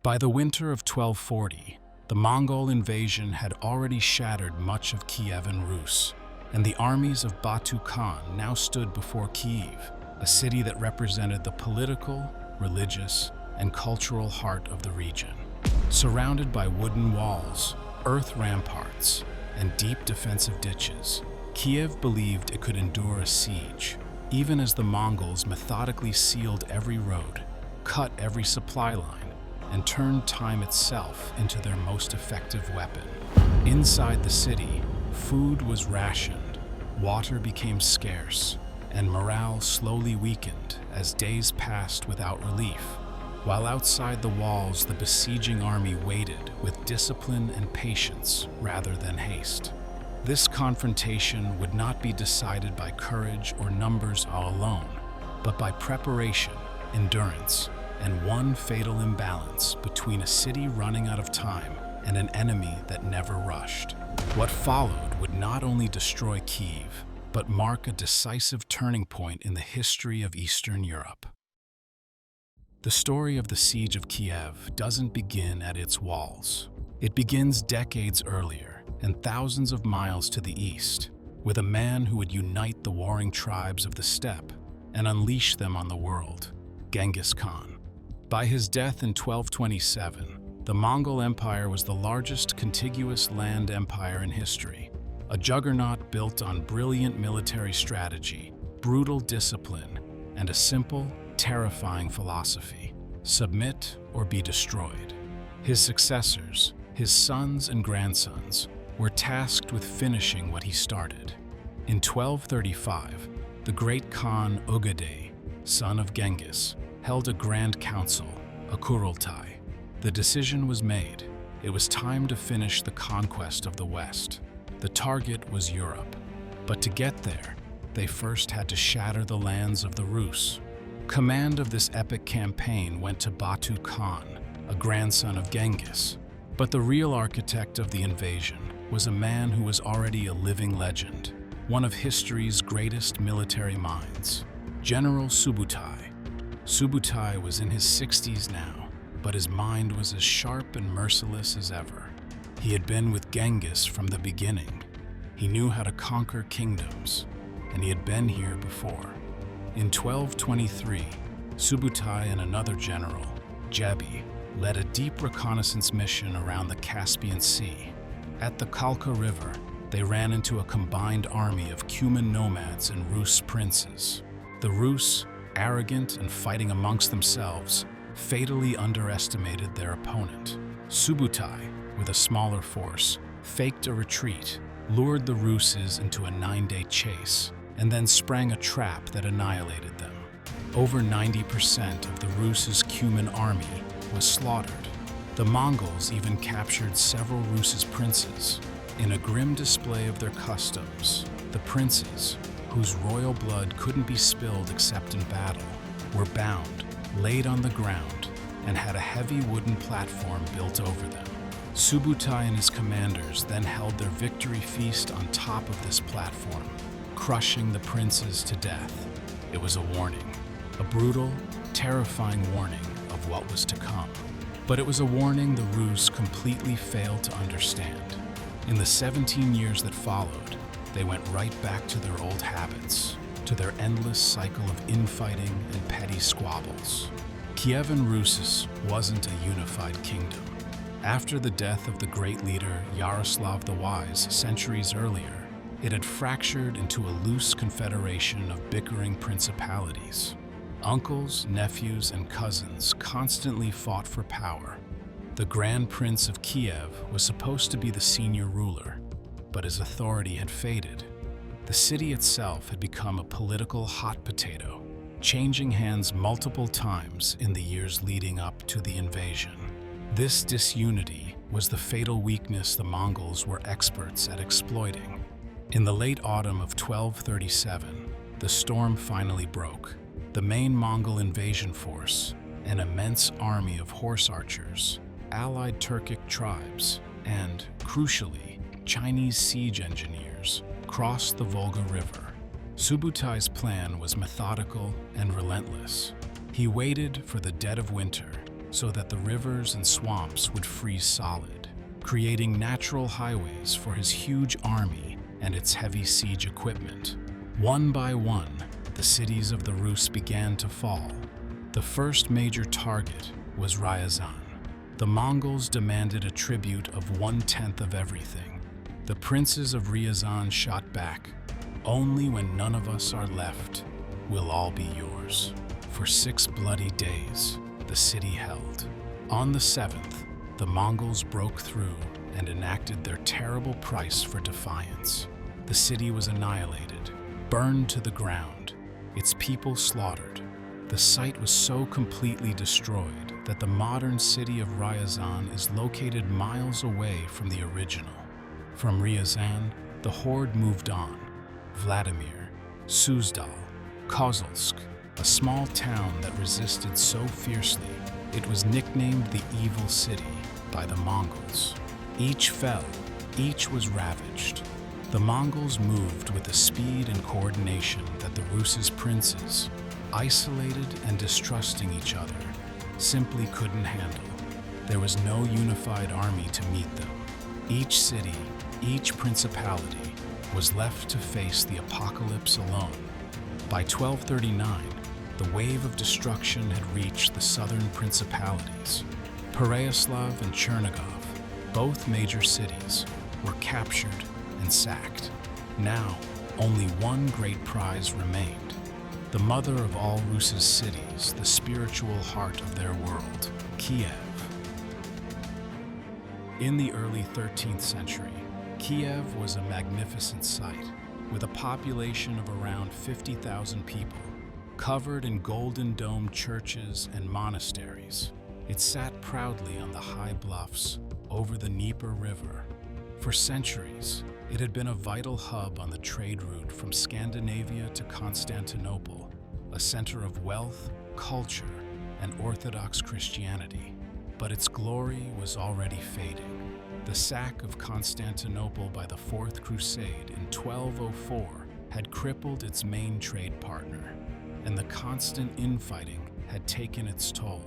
By the winter of 1240, the Mongol invasion had already shattered much of Kievan Rus, and the armies of Batu Khan now stood before Kiev, a city that represented the political, religious, and cultural heart of the region. Surrounded by wooden walls, earth ramparts, and deep defensive ditches, Kiev believed it could endure a siege, even as the Mongols methodically sealed every road, cut every supply line, and turned time itself into their most effective weapon. Inside the city, food was rationed, water became scarce, and morale slowly weakened as days passed without relief, while outside the walls the besieging army waited with discipline and patience rather than haste. This confrontation would not be decided by courage or numbers alone, but by preparation, endurance, and one fatal imbalance between a city running out of time and an enemy that never rushed. What followed would not only destroy Kiev, but mark a decisive turning point in the history of Eastern Europe. The story of the Siege of Kiev doesn't begin at its walls. It begins decades earlier and thousands of miles to the east, with a man who would unite the warring tribes of the steppe and unleash them on the world, Genghis Khan. By his death in 1227, the Mongol Empire was the largest contiguous land empire in history, a juggernaut built on brilliant military strategy, brutal discipline, and a simple, terrifying philosophy: submit or be destroyed. His successors, his sons and grandsons, were tasked with finishing what he started. In 1235, the great Khan Ögedei, son of Genghis, held a grand council, a Kurultai. The decision was made. It was time to finish the conquest of the West. The target was Europe. But to get there, they first had to shatter the lands of the Rus. Command of this epic campaign went to Batu Khan, a grandson of Genghis. But the real architect of the invasion was a man who was already a living legend, one of history's greatest military minds, General Subutai. Subutai was in his 60s now, but his mind was as sharp and merciless as ever. He had been with Genghis from the beginning. He knew how to conquer kingdoms, and he had been here before. In 1223, Subutai and another general, Jebi, led a deep reconnaissance mission around the Caspian Sea. At the Kalka River, they ran into a combined army of Cuman nomads and Rus princes. The Rus, arrogant and fighting amongst themselves, fatally underestimated their opponent. Subutai, with a smaller force, faked a retreat, lured the Ruses into a 9-day chase, and then sprang a trap that annihilated them. Over 90% of the Rus' Cuman army was slaughtered. The Mongols even captured several Rus' princes. In a grim display of their customs, the princes, whose royal blood couldn't be spilled except in battle, were bound, laid on the ground, and had a heavy wooden platform built over them. Subutai and his commanders then held their victory feast on top of this platform, crushing the princes to death. It was a warning, a brutal, terrifying warning of what was to come. But it was a warning the Rus completely failed to understand. In the 17 years that followed, they went right back to their old habits, to their endless cycle of infighting and petty squabbles. Kievan Rus wasn't a unified kingdom. After the death of the great leader Yaroslav the Wise centuries earlier, it had fractured into a loose confederation of bickering principalities. Uncles, nephews, and cousins constantly fought for power. The Grand Prince of Kiev was supposed to be the senior ruler, but his authority had faded. The city itself had become a political hot potato, changing hands multiple times in the years leading up to the invasion. This disunity was the fatal weakness the Mongols were experts at exploiting. In the late autumn of 1237, the storm finally broke. The main Mongol invasion force, an immense army of horse archers, allied Turkic tribes, and, crucially, Chinese siege engineers, crossed the Volga River. Subutai's plan was methodical and relentless. He waited for the dead of winter, so that the rivers and swamps would freeze solid, creating natural highways for his huge army and its heavy siege equipment. One by one, the cities of the Rus began to fall. The first major target was Ryazan. The Mongols demanded a tribute of 1/10 of everything. The princes of Ryazan shot back, "Only when none of us are left will all be yours." For 6 bloody days, the city held. On the 7th, the Mongols broke through and enacted their terrible price for defiance. The city was annihilated, burned to the ground, its people slaughtered. The site was so completely destroyed that the modern city of Ryazan is located miles away from the original. From Ryazan, the Horde moved on. Vladimir, Suzdal, Kozulsk, a small town that resisted so fiercely, it was nicknamed the Evil City by the Mongols. Each fell, each was ravaged. The Mongols moved with a speed and coordination that the Rus' princes, isolated and distrusting each other, simply couldn't handle. There was no unified army to meet them. Each city, each principality, was left to face the apocalypse alone. By 1239, the wave of destruction had reached the southern principalities. Pereyaslav and Chernigov, both major cities, were captured and sacked. Now, only one great prize remained. The mother of all Rus' cities, the spiritual heart of their world, Kiev. In the early 13th century, Kiev was a magnificent sight, with a population of around 50,000 people, covered in golden domed churches and monasteries. It sat proudly on the high bluffs over the Dnieper River. For centuries, it had been a vital hub on the trade route from Scandinavia to Constantinople, a center of wealth, culture, and Orthodox Christianity. But its glory was already fading. The sack of Constantinople by the Fourth Crusade in 1204 had crippled its main trade partner, and the constant infighting had taken its toll.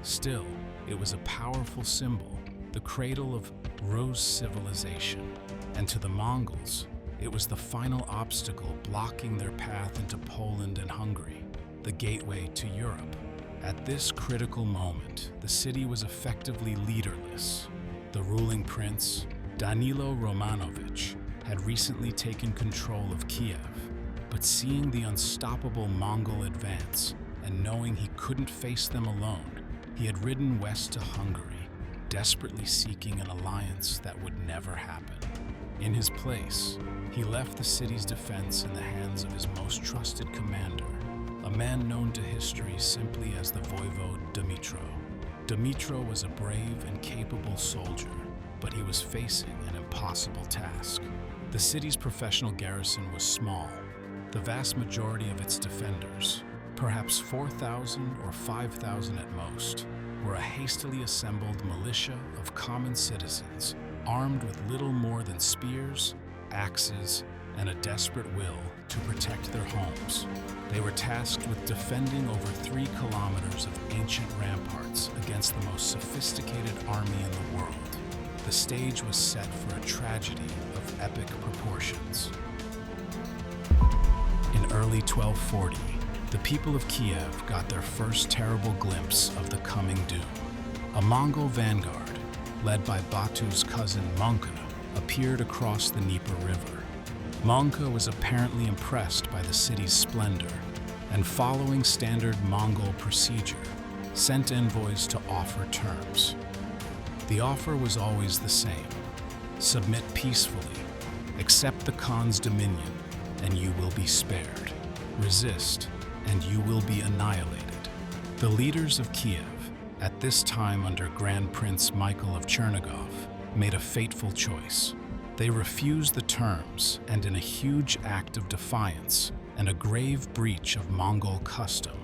Still, it was a powerful symbol, the cradle of Rus civilization, and to the Mongols, it was the final obstacle blocking their path into Poland and Hungary, the gateway to Europe. At this critical moment, the city was effectively leaderless. The ruling prince, Danilo Romanovich, had recently taken control of Kiev, but seeing the unstoppable Mongol advance and knowing he couldn't face them alone, he had ridden west to Hungary, desperately seeking an alliance that would never happen. In his place, he left the city's defense in the hands of his most trusted commander, a man known to history simply as the Voivode Dmytro. Dmytro was a brave and capable soldier, but he was facing an impossible task. The city's professional garrison was small. The vast majority of its defenders, perhaps 4,000 or 5,000 at most, were a hastily assembled militia of common citizens, armed with little more than spears, axes, and a desperate will to protect their homes. They were tasked with defending over 3 kilometers of ancient ramparts against the most sophisticated army in the world. The stage was set for a tragedy of epic proportions. In early 1240, the people of Kiev got their first terrible glimpse of the coming doom. A Mongol vanguard, led by Batu's cousin Monka, appeared across the Dnieper River. Monka was apparently impressed by the city's splendor, and following standard Mongol procedure, sent envoys to offer terms. The offer was always the same: submit peacefully, accept the Khan's dominion, and you will be spared. Resist, and you will be annihilated. The leaders of Kiev, at this time under Grand Prince Michael of Chernigov, made a fateful choice. They refused the terms, and in a huge act of defiance and a grave breach of Mongol custom,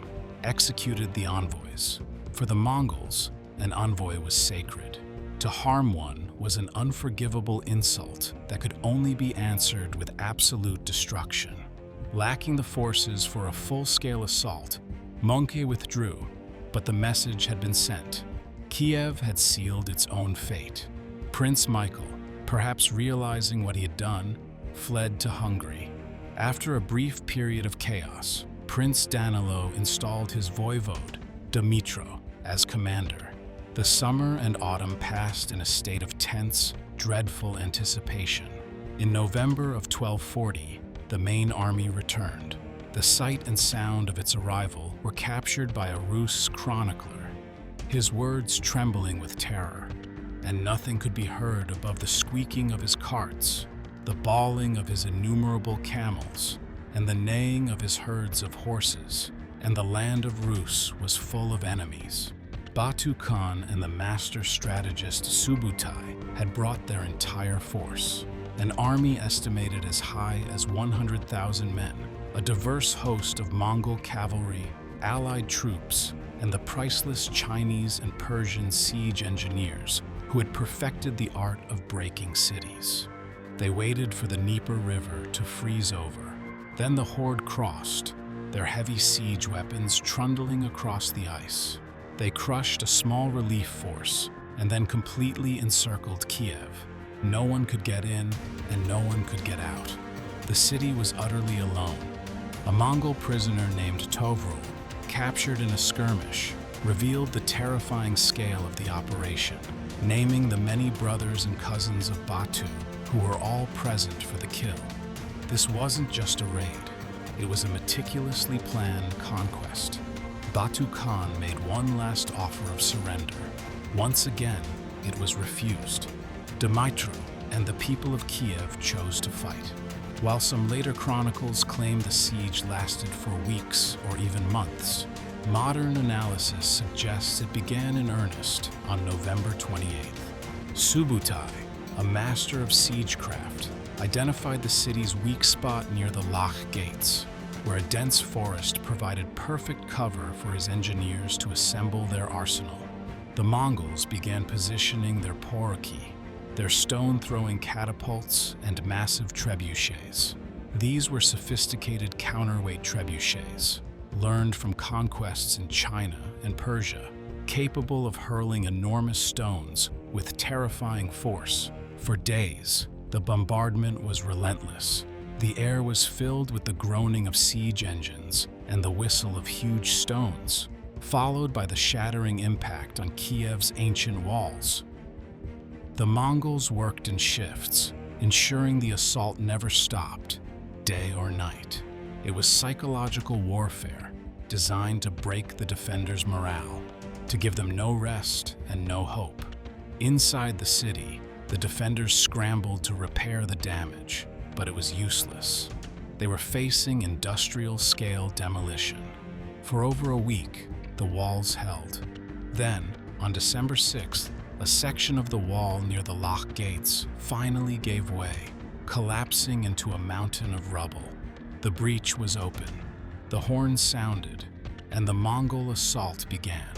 executed the envoys. For the Mongols, an envoy was sacred. To harm one was an unforgivable insult that could only be answered with absolute destruction. Lacking the forces for a full-scale assault, Monke withdrew, but the message had been sent. Kiev had sealed its own fate. Prince Michael, perhaps realizing what he had done, fled to Hungary. After a brief period of chaos, Prince Danilo installed his Voivode Dmytro as commander. The summer and autumn passed in a state of tense, dreadful anticipation. In November of 1240, the main army returned. The sight and sound of its arrival were captured by a Rus chronicler, his words trembling with terror, and nothing could be heard above the squeaking of his carts, the bawling of his innumerable camels, and the neighing of his herds of horses, and the land of Rus was full of enemies. Batu Khan and the master strategist Subutai had brought their entire force, an army estimated as high as 100,000 men, a diverse host of Mongol cavalry, allied troops, and the priceless Chinese and Persian siege engineers who had perfected the art of breaking cities. They waited for the Dnieper River to freeze over. Then the Horde crossed, their heavy siege weapons trundling across the ice. They crushed a small relief force and then completely encircled Kiev. No one could get in and no one could get out. The city was utterly alone. A Mongol prisoner named Tovrul, captured in a skirmish, revealed the terrifying scale of the operation, naming the many brothers and cousins of Batu who were all present for the kill. This wasn't just a raid, it was a meticulously planned conquest. Batu Khan made one last offer of surrender. Once again, it was refused. Dmytro and the people of Kiev chose to fight. While some later chronicles claim the siege lasted for weeks or even months, modern analysis suggests it began in earnest on November 28th. Subutai, a master of siegecraft, identified the city's weak spot near the lock gates, where a dense forest provided perfect cover for his engineers to assemble their arsenal. The Mongols began positioning their poroki, their stone-throwing catapults and massive trebuchets. These were sophisticated counterweight trebuchets, learned from conquests in China and Persia, capable of hurling enormous stones with terrifying force. For days, the bombardment was relentless. The air was filled with the groaning of siege engines and the whistle of huge stones, followed by the shattering impact on Kiev's ancient walls. The Mongols worked in shifts, ensuring the assault never stopped, day or night. It was psychological warfare, designed to break the defenders' morale, to give them no rest and no hope. Inside the city, the defenders scrambled to repair the damage, but it was useless. They were facing industrial-scale demolition. For over a week, the walls held. Then, on December 6th, a section of the wall near the lock gates finally gave way, collapsing into a mountain of rubble. The breach was open, the horns sounded, and the Mongol assault began.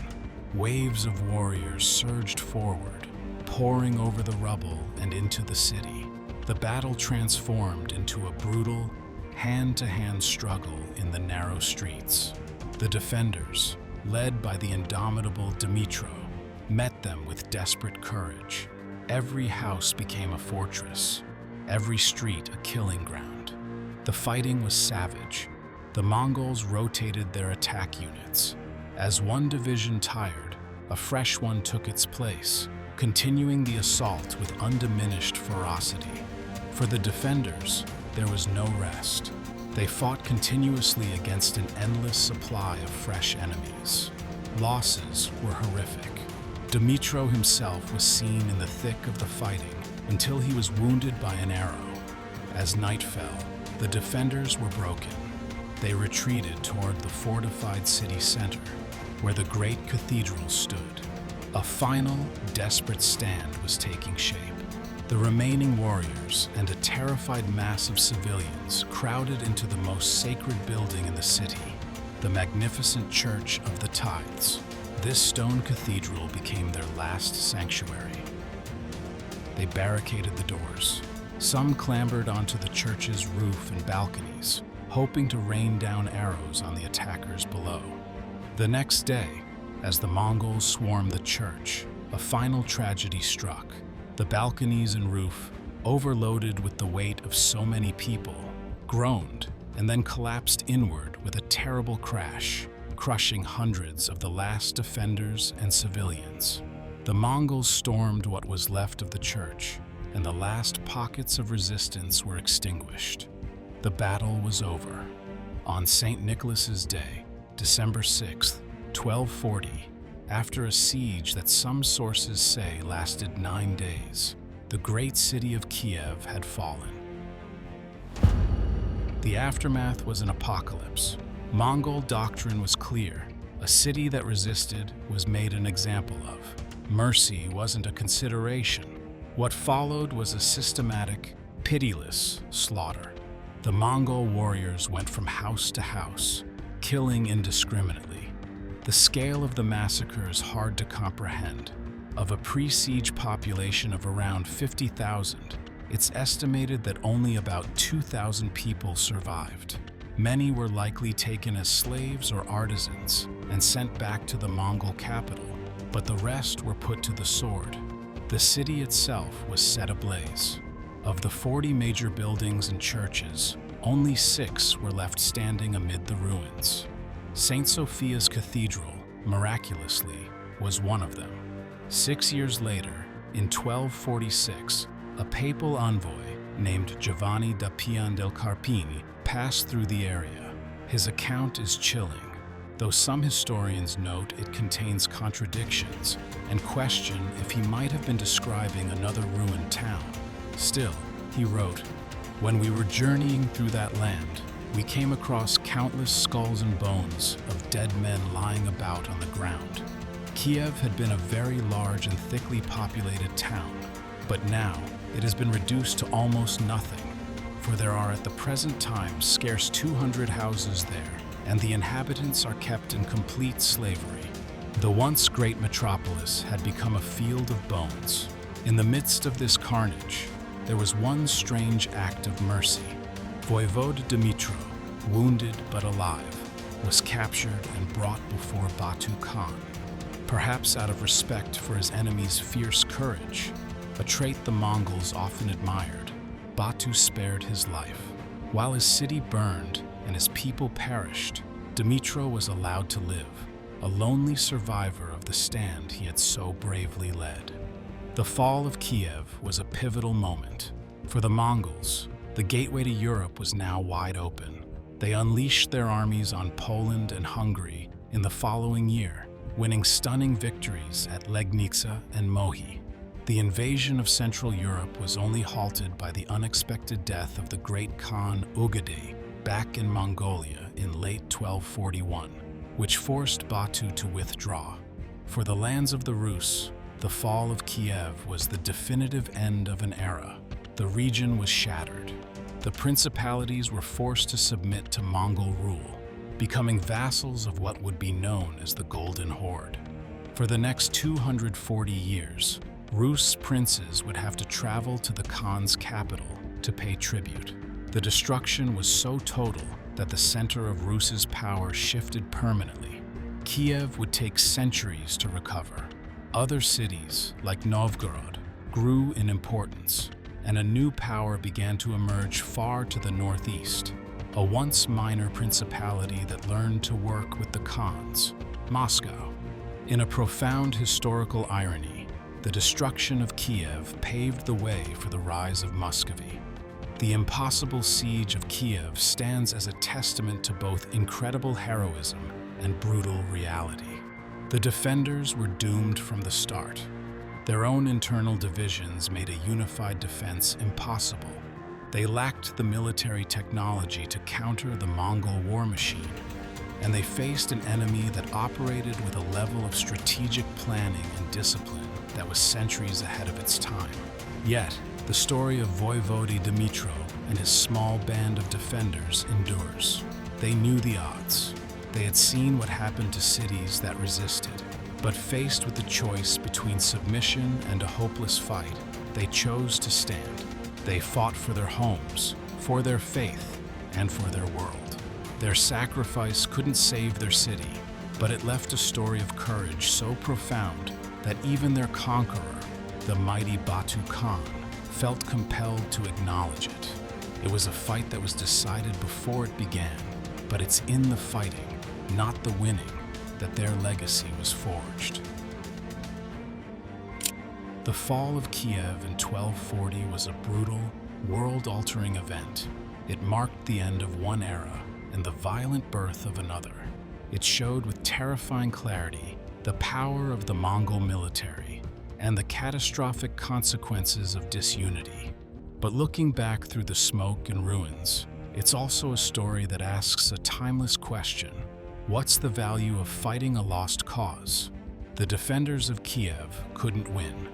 Waves of warriors surged forward, pouring over the rubble and into the city. The battle transformed into a brutal, hand-to-hand struggle in the narrow streets. The defenders, led by the indomitable Dmytro, met them with desperate courage. Every house became a fortress, every street a killing ground. The fighting was savage. The Mongols rotated their attack units. As one division tired, a fresh one took its place, continuing the assault with undiminished ferocity. For the defenders, there was no rest. They fought continuously against an endless supply of fresh enemies. Losses were horrific. Dmytro himself was seen in the thick of the fighting until he was wounded by an arrow. As night fell, the defenders were broken. They retreated toward the fortified city center, where the great cathedral stood. A final, desperate stand was taking shape. The remaining warriors and a terrified mass of civilians crowded into the most sacred building in the city, the magnificent Church of the Tides. This stone cathedral became their last sanctuary. They barricaded the doors. Some clambered onto the church's roof and balconies, hoping to rain down arrows on the attackers below. The next day, As the Mongols swarmed the church, a final tragedy struck. The balconies and roof, overloaded with the weight of so many people, groaned and then collapsed inward with a terrible crash, crushing hundreds of the last defenders and civilians. The Mongols stormed what was left of the church, and the last pockets of resistance were extinguished. The battle was over. On St. Nicholas's Day, December 6, 1240, after a siege that some sources say lasted 9 days, the great city of Kiev had fallen. The aftermath was an apocalypse. Mongol doctrine was clear. A city that resisted was made an example of. Mercy wasn't a consideration. What followed was a systematic, pitiless slaughter. The Mongol warriors went from house to house, killing indiscriminately. The scale of the massacre is hard to comprehend. Of a pre-siege population of around 50,000, it's estimated that only about 2,000 people survived. Many were likely taken as slaves or artisans and sent back to the Mongol capital, but the rest were put to the sword. The city itself was set ablaze. Of the 40 major buildings and churches, only 6 were left standing amid the ruins. St. Sophia's Cathedral, miraculously, was one of them. 6 years later, in 1246, a papal envoy named Giovanni da Pian del Carpini passed through the area. His account is chilling, though some historians note it contains contradictions and question if he might have been describing another ruined town. Still, he wrote, "When we were journeying through that land, we came across countless skulls and bones of dead men lying about on the ground." Kiev had been a very large and thickly populated town, but now it has been reduced to almost nothing, for there are at the present time scarce 200 houses there, and the inhabitants are kept in complete slavery. The once great metropolis had become a field of bones. In the midst of this carnage, there was one strange act of mercy. Voivode Dmytro, wounded but alive, was captured and brought before Batu Khan. Perhaps out of respect for his enemy's fierce courage, a trait the Mongols often admired, Batu spared his life. While his city burned and his people perished, Dmytro was allowed to live, a lonely survivor of the stand he had so bravely led. The fall of Kiev was a pivotal moment. For the Mongols, the gateway to Europe was now wide open. They unleashed their armies on Poland and Hungary in the following year, winning stunning victories at Legnica and Mohi. The invasion of Central Europe was only halted by the unexpected death of the great Khan Ugadi back in Mongolia in late 1241, which forced Batu to withdraw. For the lands of the Rus, the fall of Kiev was the definitive end of an era. The region was shattered. The principalities were forced to submit to Mongol rule, becoming vassals of what would be known as the Golden Horde. For the next 240 years, Rus princes would have to travel to the Khan's capital to pay tribute. The destruction was so total that the center of Rus's power shifted permanently. Kiev would take centuries to recover. Other cities, like Novgorod, grew in importance, and a new power began to emerge far to the northeast. A once minor principality that learned to work with the Khans, Moscow. In a profound historical irony, the destruction of Kiev paved the way for the rise of Muscovy. The impossible siege of Kiev stands as a testament to both incredible heroism and brutal reality. The defenders were doomed from the start. Their own internal divisions made a unified defense impossible. They lacked the military technology to counter the Mongol war machine, and they faced an enemy that operated with a level of strategic planning and discipline that was centuries ahead of its time. Yet, the story of Voivode Dmytro and his small band of defenders endures. They knew the odds. They had seen what happened to cities that resisted. But faced with the choice between submission and a hopeless fight, they chose to stand. They fought for their homes, for their faith, and for their world. Their sacrifice couldn't save their city, but it left a story of courage so profound that even their conqueror, the mighty Batu Khan, felt compelled to acknowledge it. It was a fight that was decided before it began, but it's in the fighting, not the winning, that their legacy was forged. The fall of Kiev in 1240 was a brutal, world-altering event. It marked the end of one era and the violent birth of another. It showed with terrifying clarity the power of the Mongol military and the catastrophic consequences of disunity. But looking back through the smoke and ruins, it's also a story that asks a timeless question. What's the value of fighting a lost cause? The defenders of Kiev couldn't win.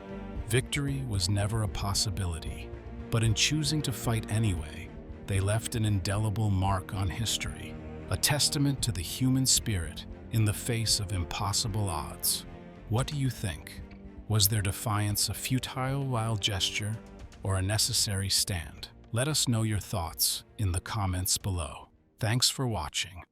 Victory was never a possibility. But in choosing to fight anyway, they left an indelible mark on history, a testament to the human spirit in the face of impossible odds. What do you think? Was their defiance a futile, wild gesture or a necessary stand? Let us know your thoughts in the comments below. Thanks for watching.